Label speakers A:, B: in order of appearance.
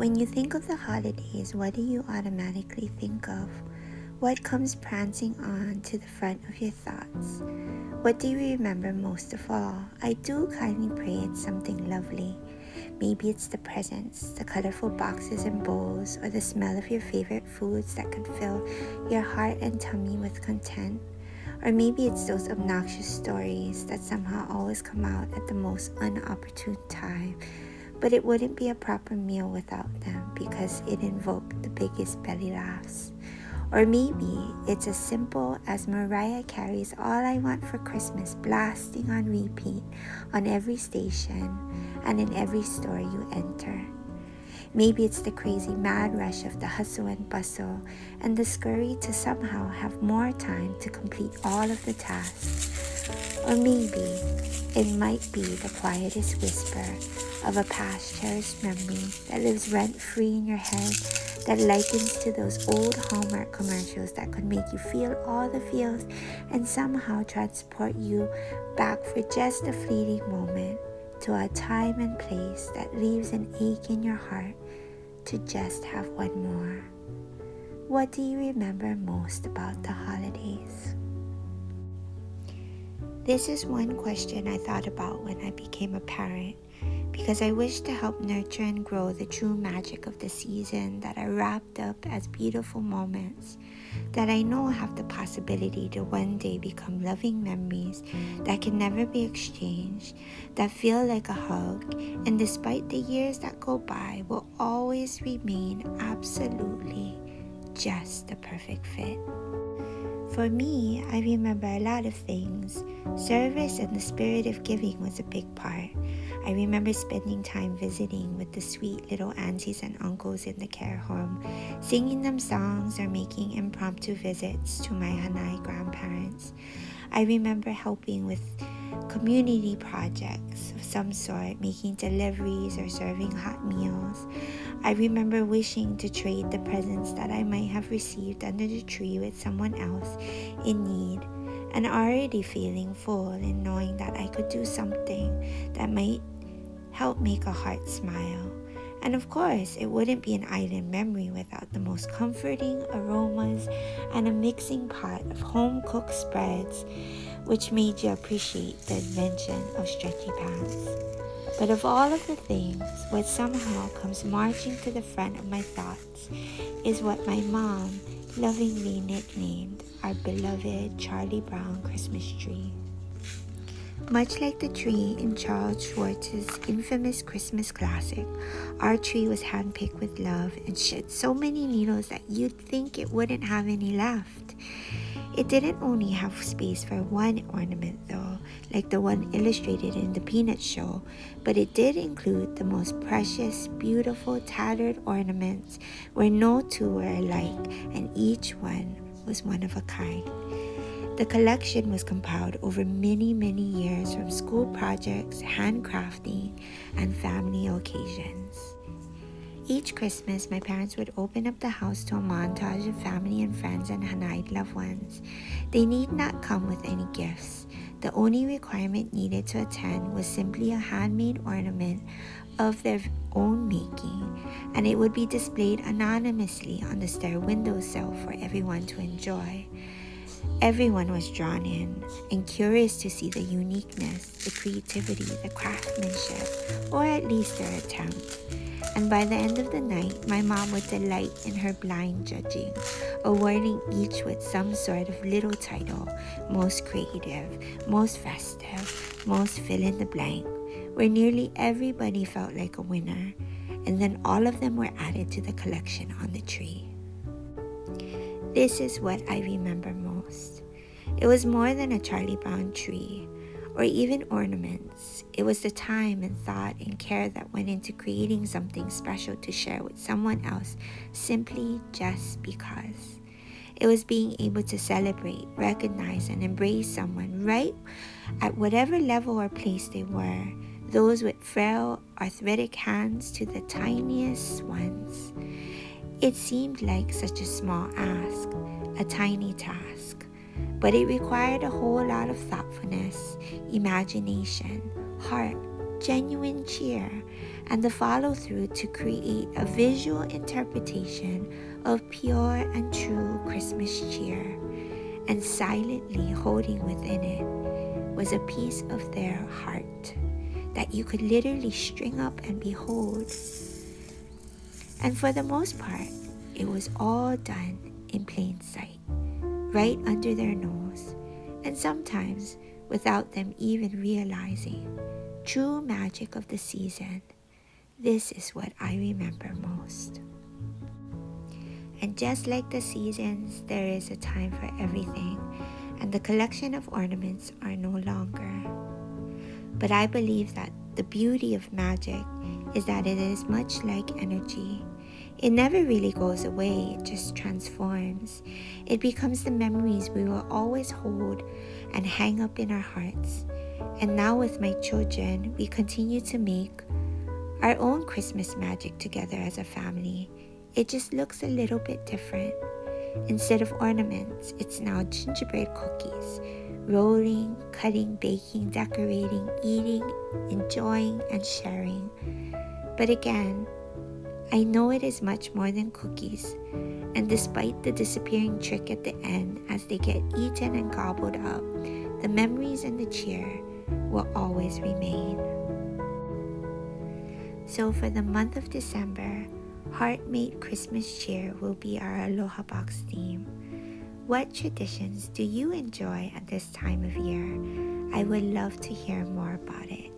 A: When you think of the holidays, what do you automatically think of? What comes prancing on to the front of your thoughts? What do you remember most of all? I do kindly pray it's something lovely. Maybe it's the presents, the colorful boxes and bowls, or the smell of your favorite foods that could fill your heart and tummy with content. Or maybe it's those obnoxious stories that somehow always come out at the most inopportune time. But it wouldn't be a proper meal without them because it invoked the biggest belly laughs. Or maybe it's as simple as Mariah Carey's All I Want for Christmas blasting on repeat on every station and in every store you enter. Maybe it's the crazy mad rush of the hustle and bustle and the scurry to somehow have more time to complete all of the tasks. Or maybe it might be the quietest whisper of a past cherished memory that lives rent-free in your head, that likens to those old Hallmark commercials that could make you feel all the feels and somehow transport you back for just a fleeting moment to a time and place that leaves an ache in your heart to just have one more. What do you remember most about the holidays? This is one question I thought about when I became a parent, because I wish to help nurture and grow the true magic of the season that are wrapped up as beautiful moments that I know have the possibility to one day become loving memories that can never be exchanged, that feel like a hug, and despite the years that go by, will always remain absolutely just the perfect fit. For me, I remember a lot of things. Service and the spirit of giving was a big part. I remember spending time visiting with the sweet little aunties and uncles in the care home, singing them songs or making impromptu visits to my Hanai grandparents. I remember helping with community projects of some sort, making deliveries or serving hot meals. I remember wishing to trade the presents that I might have received under the tree with someone else in need, and already feeling full and knowing that I could do something that might help make a heart smile. And of course, it wouldn't be an island memory without the most comforting aromas and a mixing pot of home-cooked spreads, which made you appreciate the invention of stretchy pants. But of all of the things, what somehow comes marching to the front of my thoughts is what my mom lovingly nicknamed our beloved Charlie Brown Christmas tree. Much like the tree in Charles Schwartz's infamous Christmas classic, our tree was handpicked with love and shed so many needles that you'd think it wouldn't have any left. It didn't only have space for one ornament though, like the one illustrated in the Peanuts show, but it did include the most precious, beautiful, tattered ornaments where no two were alike and each one was one of a kind. The collection was compiled over many, many years from school projects, handcrafting, and family occasions. Each Christmas, my parents would open up the house to a montage of family and friends and Hanai loved ones. They need not come with any gifts. The only requirement needed to attend was simply a handmade ornament of their own making, and it would be displayed anonymously on the stair windowsill for everyone to enjoy. Everyone was drawn in and curious to see the uniqueness, the creativity, the craftsmanship, or at least their attempt. And by the end of the night, my mom would delight in her blind judging, awarding each with some sort of little title, most creative, most festive, most fill in the blank, where nearly everybody felt like a winner, and then all of them were added to the collection on the tree. This is what I remember most. It was more than a Charlie Brown tree, or even ornaments. It was the time and thought and care that went into creating something special to share with someone else, simply just because. It was being able to celebrate, recognize, and embrace someone right at whatever level or place they were, those with frail, arthritic hands to the tiniest ones. It seemed like such a small ask, a tiny task, but it required a whole lot of thoughtfulness, imagination, heart, genuine cheer, and the follow through to create a visual interpretation of pure and true Christmas cheer. And silently holding within it was a piece of their heart that you could literally string up and behold. And for the most part, it was all done in plain sight, right under their nose, and sometimes without them even realizing. True magic of the season. This is what I remember most. And just like the seasons, there is a time for everything, and the collection of ornaments are no longer. But I believe that the beauty of magic is that it is much like energy. It never really goes away, it just transforms. It becomes the memories we will always hold and hang up in our hearts. And now with my children, we continue to make our own Christmas magic together as a family. It just looks a little bit different. Instead of ornaments, it's now gingerbread cookies. Rolling, cutting, baking, decorating, eating, enjoying, and sharing. But again, I know it is much more than cookies. And despite the disappearing trick at the end as they get eaten and gobbled up, the memories and the cheer will always remain. So for the month of December, Heart-Made Christmas Cheer will be our Aloha Box theme. What traditions do you enjoy at this time of year? I would love to hear more about it.